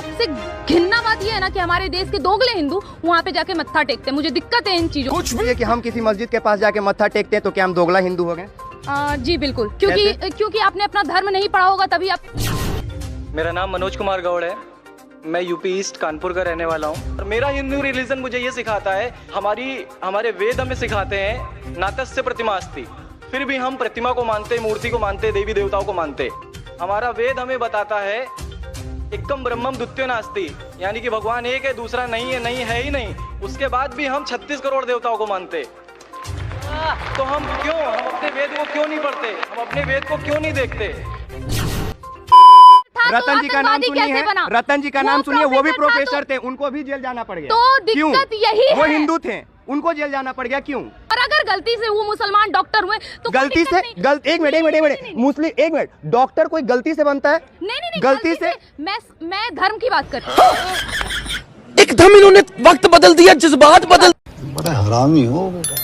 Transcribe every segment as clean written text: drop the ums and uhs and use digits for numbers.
सबसे घिन्ना बात ये है ना कि हमारे देश के दोगले हिंदू वहाँ पे जाके मत्था टेकते हैं। मुझे दिक्कत है इन चीजों कुछ भी कि हम किसी मस्जिद के पास जाके मत्था टेकते हैं तो क्या हम दोगला हिंदू हो गए? जी बिल्कुल, क्योंकि आपने अपना धर्म नहीं पढ़ा होगा तभी आप। मेरा नाम मनोज कुमार गौड़ है, मैं यूपी ईस्ट कानपुर का रहने वाला हूँ। और मेरा हिंदू रिलीजन मुझे ये सिखाता है, हमारे वेद हमें सिखाते हैं नातस्य प्रतिमास्ति, फिर भी हम प्रतिमा को मानते, मूर्ति को मानते, देवी देवताओं को मानते। हमारा वेद हमें बताता है एकम ब्रह्मम द्वितीयो नास्ति, यानी कि भगवान एक है, दूसरा नहीं है ही नहीं। उसके बाद भी हम 36 करोड़ देवताओं को मानते। तो हम अपने वेद को क्यों नहीं पढ़ते, हम अपने वेद को क्यों नहीं देखते? रतन जी का नाम सुनिए है, रतन जी का नाम सुनिए, वो भी प्रोफेसर थे, उनको भी जेल जाना पड़ गया। तो दिक्कत यही है, वो हिंदू थे, उनको जेल जाना पड़ गया, क्यों? और अगर गलती से वो मुसलमान डॉक्टर हुए तो गलती से एक मिनट मुस्लिम, एक मिनट, डॉक्टर कोई गलती से बनता है? नहीं, गलती से मैं धर्म की बात करती हूँ। एकदम इन्होंने वक्त बदल दिया, जज्बात बदल। बड़ा हरामी हो बेटा।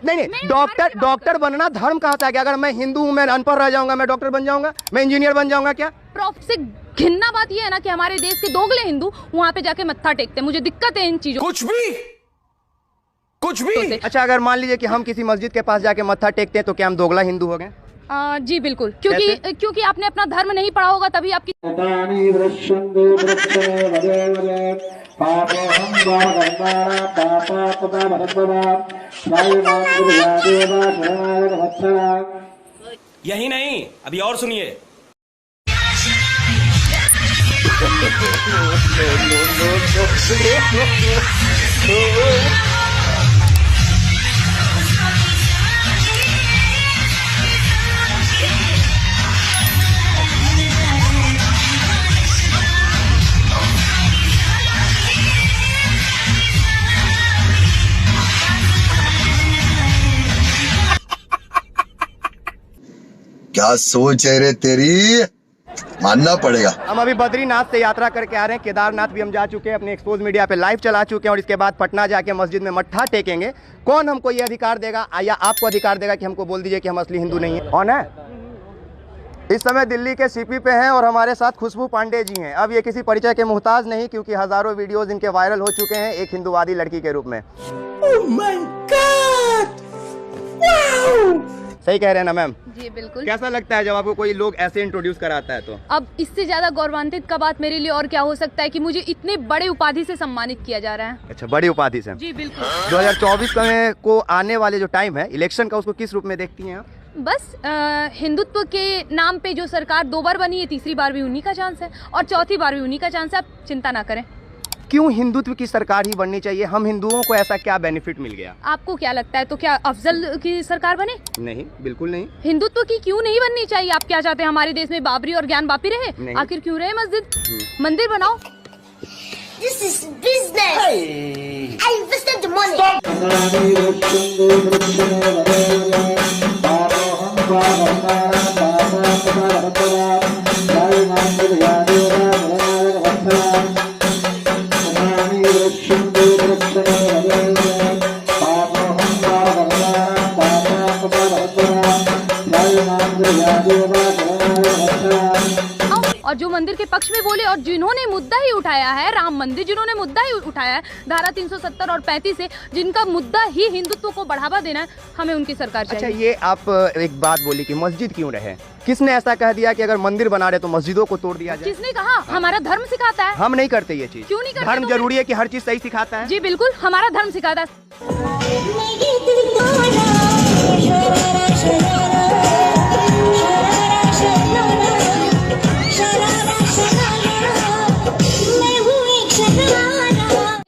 नहीं, डॉक्टर बनना धर्म कहाँ से आ गया? अगर मैं हिंदू हूँ, मैं अनपढ़ रह जाऊंगा, मैं डॉक्टर बन जाऊंगा, मैं इंजीनियर बन जाऊंगा क्या? सबसे घिन्ना बात ये है ना कि हमारे देश के दोगले हिंदू वहाँ पे जाके मत्था टेकते हैं। मुझे दिक्कत है इन चीजों। कुछ भी। अच्छा, अगर मान लीजिए कि हम किसी मस्जिद के पास जाके मत्था टेकते हैं तो क्या हम दोगला हिंदू हो गए? जी बिल्कुल, क्योंकि आपने अपना धर्म नहीं पढ़ा होगा तभी आपकी। यही नहीं, अभी और सुनिए। क्या सोच है रे तेरी, मानना पड़ेगा। हम अभी बद्रीनाथ से यात्रा करके आ रहे हैं, केदारनाथ भी हम जा चुके हैं, अपने एक्सपोज मीडिया पे लाइव चला चुके हैं, और इसके बाद पटना जाके मस्जिद में मत्था टेकेंगे। कौन हमको ये अधिकार देगा, या आपको अधिकार देगा कि हमको बोल दीजिए कि हम असली हिंदू नहीं है? कौन है? इस समय दिल्ली के सीपी पे हैं और हमारे साथ खुशबू पांडे जी हैं। अब ये किसी परिचय के मुहताज नहीं, क्योंकि हजारों वीडियोज इनके वायरल हो चुके हैं एक हिंदूवादी लड़की के रूप में। Oh my God! Wow! सही कह रहे हैं ना मैम? जी बिल्कुल। कैसा लगता है जब आपको कोई लोग ऐसे इंट्रोड्यूस कराता है तो? अब इससे ज्यादा गौरवान्वित का बात मेरे लिए और क्या हो सकता है कि मुझे इतने बड़े उपाधि से सम्मानित किया जा रहा है। अच्छा, बड़ी उपाधि से? जी बिल्कुल। 2024 को आने वाले जो टाइम है इलेक्शन का, उसको किस रूप में देखती हैं आप? बस हिंदुत्व के नाम पे जो सरकार 2 बार बनी है, तीसरी बार भी उन्हीं का चांस है और चौथी बार भी उन्हीं का चांस है। आप चिंता ना करें। क्यों हिंदुत्व की सरकार ही बननी चाहिए? हम हिंदुओं को ऐसा क्या बेनिफिट मिल गया? आपको क्या लगता है, तो क्या अफजल की सरकार बने? नहीं, बिल्कुल नहीं। हिंदुत्व की क्यों नहीं बननी चाहिए? आप क्या चाहते हैं हमारे देश में बाबरी और ज्ञान वापी रहे? आखिर क्यों रहे मस्जिद? मंदिर बनाओ। This is business. I invested the money. और जो मंदिर के पक्ष में बोले और जिन्होंने मुद्दा ही उठाया है, राम मंदिर जिन्होंने मुद्दा ही उठाया है, धारा 370 और 35 से, जिनका मुद्दा ही हिंदुत्व को बढ़ावा देना है, हमें उनकी सरकार चाहिए। अच्छा, ये आप एक बात बोली कि मस्जिद क्यों रहे? किसने ऐसा कह दिया कि अगर मंदिर बना रहे तो मस्जिदों को तोड़ दिया जाए? किसने कहा? हमारा धर्म सिखाता है। हम नहीं करते ये चीज। क्यों नहीं करते? धर्म जरूरी है कि हर चीज सही सिखाता है। जी बिल्कुल, हमारा धर्म सिखाता है।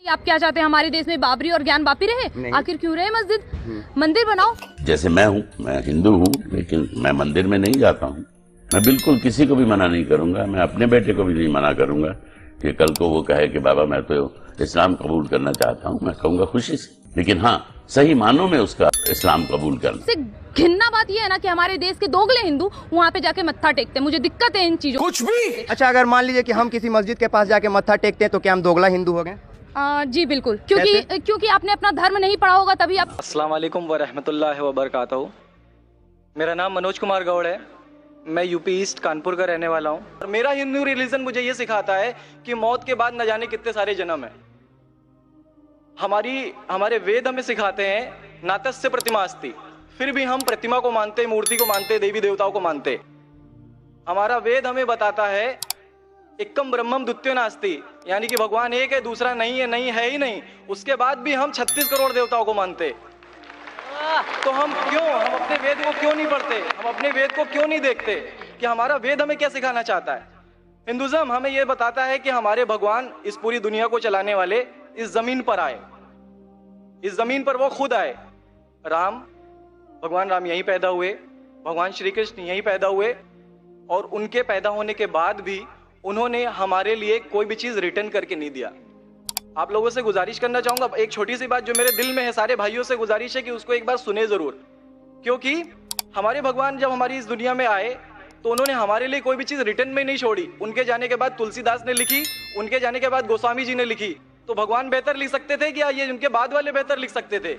आप क्या चाहते हैं हमारे देश में बाबरी और ज्ञान वापी रहे? आखिर क्यों रहे मस्जिद? मंदिर बनाओ। जैसे मैं हूँ, मैं हिंदू हूँ, लेकिन मैं मंदिर में नहीं जाता हूँ। मैं बिल्कुल किसी को भी मना नहीं करूंगा। मैं अपने बेटे को भी नहीं मना करूंगा कि कल को वो कहे कि बाबा मैं तो इस्लाम कबूल करना चाहता हूँ। मैं कहूँगा खुशी से, लेकिन हाँ, सही मानों में उसका इस्लाम कबूल करना। सबसे घिन्ना बात ये है ना कि हमारे देश के दोगले हिंदू वहाँ पे जाके मत्था टेकते हैं। मुझे दिक्कत है इन चीजों। कुछ भी। अच्छा, अगर मान लीजिए कि हम किसी मस्जिद के पास जाके मत्था टेकते हैं तो क्या हम दोगला हिंदू हो गए? जी बिल्कुल, क्योंकि आपने अपना धर्म नहीं पढ़ा होगा तभी आप। अस्सलाम वालेकुम व रहमतुल्लाहि व बरकातहू। मेरा नाम मनोज कुमार गौड़ है, मैं यूपी ईस्ट कानपुर का रहने वाला हूँ और मेरा हिंदू रिलीजन मुझे ये सिखाता है कि मौत के बाद न जाने कितने सारे जन्म हैं। हमारे वेद हमें सिखाते हैं नातस्य प्रतिमास्ति, फिर भी हम प्रतिमा को मानते, मूर्ति को मानते, देवी देवताओं को मानते। हमारा वेद हमें बताता है एकम ब्रह्मम द्वितीयो नास्ति, यानी कि भगवान एक है, दूसरा नहीं है ही नहीं। उसके बाद भी हम 36 करोड़ देवताओं को मानते। तो हम अपने वेद को क्यों नहीं पढ़ते, हम अपने वेद को क्यों नहीं देखते कि हमारा वेद हमें क्या सिखाना चाहता है। हिंदुइज्म हमें यह बताता है कि हमारे भगवान इस पूरी दुनिया को चलाने वाले इस जमीन पर आए, इस जमीन पर वो खुद आए। भगवान राम यहीं पैदा हुए, भगवान श्री कृष्ण यहीं पैदा हुए और उनके पैदा होने के बाद भी उन्होंने हमारे लिए कोई भी चीज रिटर्न करके नहीं दिया। आप लोगों से गुजारिश करना चाहूंगा, एक छोटी सी बात जो मेरे दिल में है, सारे भाइयों से गुजारिश है कि उसको एक बार सुने जरूर। क्योंकि हमारे भगवान जब हमारी इस दुनिया में आए तो उन्होंने हमारे लिए कोई भी चीज रिटर्न में नहीं छोड़ी। उनके जाने के बाद तुलसीदास ने लिखी, उनके जाने के बाद गोस्वामी जी ने लिखी। तो भगवान बेहतर लिख सकते थे क्या ये उनके बाद वाले बेहतर लिख सकते थे?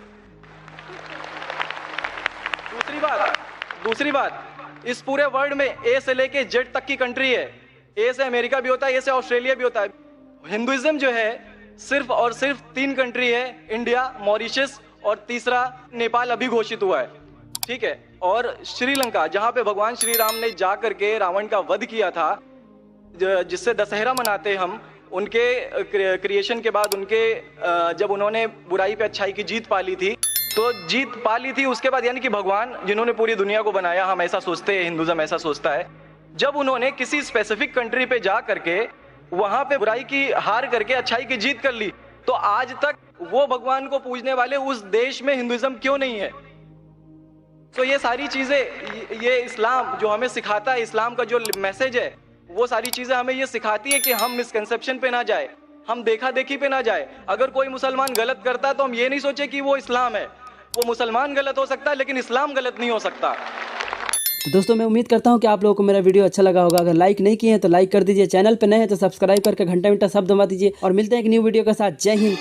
दूसरी बात, इस पूरे वर्ल्ड में ए से लेके जेड तक की कंट्री है। ए से अमेरिका भी होता है, ए से ऑस्ट्रेलिया भी होता है। हिंदुइज्म जो है सिर्फ और सिर्फ 3 कंट्री है, इंडिया, मॉरिशस और तीसरा नेपाल अभी घोषित हुआ है, ठीक है। और श्रीलंका, जहां पे भगवान श्री राम ने जा करके रावण का वध किया था, जिससे दशहरा मनाते हम, उनके क्रिएशन के बाद जब उन्होंने बुराई पे अच्छाई की जीत पा ली थी, तो जीत पा ली थी उसके बाद, यानी कि भगवान जिन्होंने पूरी दुनिया को बनाया, हम ऐसा सोचते हैं, हिंदुइज्म ऐसा सोचता है, जब उन्होंने किसी स्पेसिफिक कंट्री पे जा करके वहां पे बुराई की हार करके अच्छाई की जीत कर ली, तो आज तक वो भगवान को पूजने वाले उस देश में हिंदुइज्म क्यों नहीं है? तो ये सारी चीजें, ये इस्लाम जो हमें सिखाता है, इस्लाम का जो मैसेज है, वो सारी चीजें हमें ये सिखाती है कि हम मिसकंसेप्शन पे ना जाए, हम देखा देखी पे ना जाए। अगर कोई मुसलमान गलत करता है तो हम ये नहीं सोचे कि वो इस्लाम है। वो मुसलमान गलत हो सकता है लेकिन इस्लाम गलत नहीं हो सकता। तो दोस्तों मैं उम्मीद करता हूं कि आप लोगों को मेरा वीडियो अच्छा लगा होगा। अगर लाइक नहीं किए हैं तो लाइक कर दीजिए, चैनल पे नए हैं तो सब्सक्राइब करके घंटा सब दबा दीजिए और मिलते हैं एक न्यू वीडियो के साथ। जय हिंद।